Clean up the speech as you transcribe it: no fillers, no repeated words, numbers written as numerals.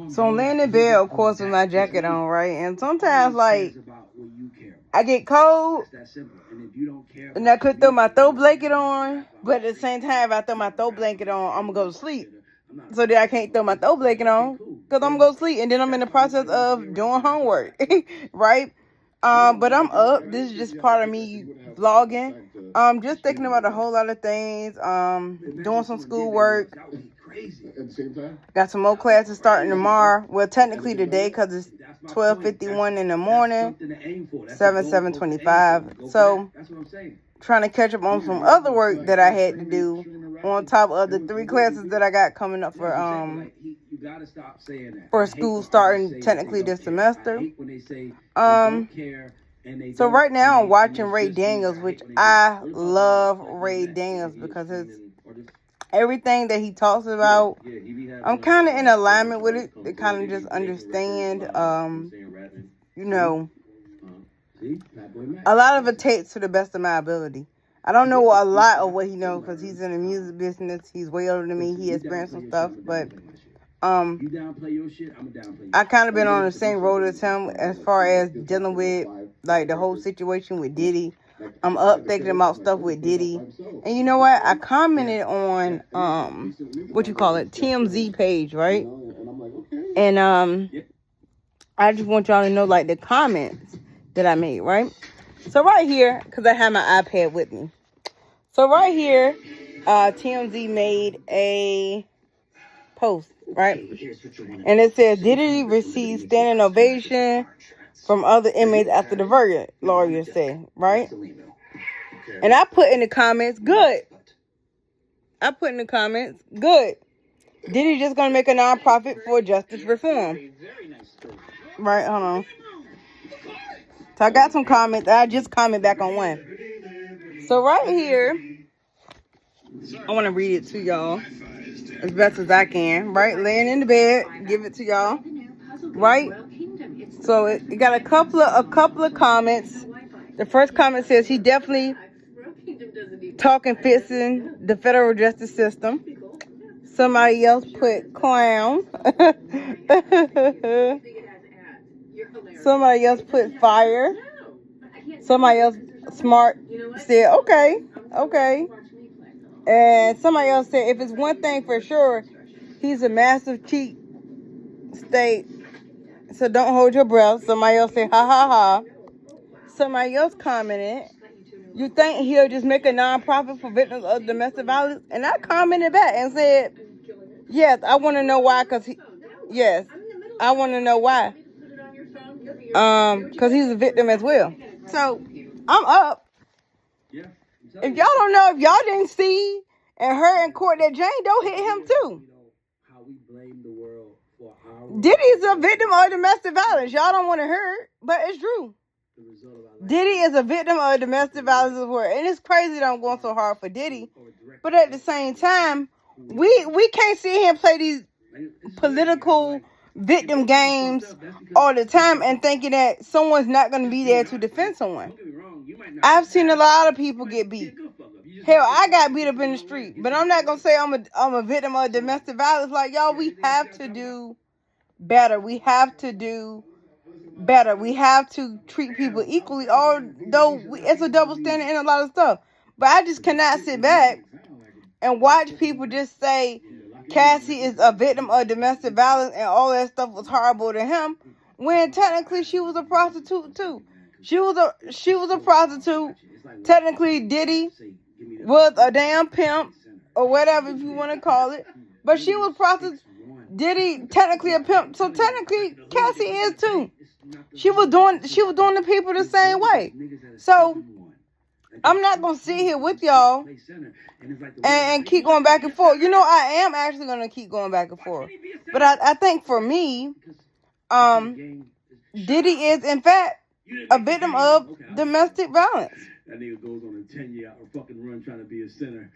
So I'm laying in bed, of course, with my jacket on, right? And sometimes, like, I get cold, and I could throw my throw blanket on, but at the same time, if I throw my throw blanket on, I'm gonna go to sleep. So that I can't throw my throw blanket on, because I'm gonna go to sleep, and then I'm in the process of doing homework, right? But I'm up. This is just part of me vlogging. Just thinking about a whole lot of things. Doing some schoolwork. Got some more classes starting tomorrow. Well, technically today, because it's 12:51 in the morning, 7:25. So, trying to catch up on some other work that I had to do on top of the 3 classes that I got coming up for school starting technically this semester. So right now I'm watching Ray Daniels, which I love Ray Daniels because it's everything that he talks about. I'm kind of in alignment with it to kind of just understand, you know, a lot of it takes to the best of my ability. I don't know a lot of what he knows because he's in the music business. He's way older than me. He experienced some stuff, but I kind of been on the same road as him as far as dealing with like the whole situation with Diddy. I'm up thinking about stuff with Diddy, and you know what? I commented on what you call it, TMZ page, right? And I just want y'all to know like the comments that I made, right? So right here, because I have my iPad with me. So right here, TMZ made a post, right? And it says, Diddy received standing ovation from other inmates after the verdict, lawyers say, right? And I put in the comments, good. Diddy just gonna make a nonprofit for justice reform. Right, hold on. So I got some comments. I just comment back on one. So right here, I want to read it to y'all as best as I can. Right, laying in the bed, give it to y'all. Right. So it got a couple of comments. The first comment says he definitely talking fixing the federal justice system. Somebody else put clown. Somebody else put fire. Somebody else smart said okay. And somebody else said if it's one thing for sure, he's a massive cheat state. So don't hold your breath. Somebody else said ha ha ha. Somebody else commented, you think he'll just make a nonprofit for victims of domestic violence? And I commented back and said, yes, I want to know why. I want to know why. Because he's a victim as well. So I'm up. If y'all don't know, if y'all didn't see and heard in court that Jane Doe hit him too. Diddy's a victim of domestic violence. Y'all don't want to hear it, but it's true. Diddy is a victim of domestic violence as well. And it's crazy that I'm going so hard for Diddy. But at the same time, we can't sit here and play these political victim games all the time and thinking that someone's not going to be there to defend someone. I've seen a lot of people get beat. Hell, I got beat up in the street. But I'm not going to say I'm a victim of domestic violence. Like, y'all, we have to do better. We have to do better. We have to treat people equally, although it's a double standard in a lot of stuff. But I just cannot sit back and watch people just say Cassie is a victim of domestic violence and all that stuff was horrible to him, when technically she was a prostitute too. She was a prostitute. Technically, Diddy was a damn pimp or whatever if you want to call it. But she was prostitute. Diddy technically a pimp, so technically Cassie is too. She was doing the people the same way. So I'm not gonna sit here with y'all and keep going back and forth. You know, I am actually gonna keep going back and forth. But I think for me, Diddy is in fact a victim of domestic violence. That nigga goes on a 10-year fucking run trying to be a sinner.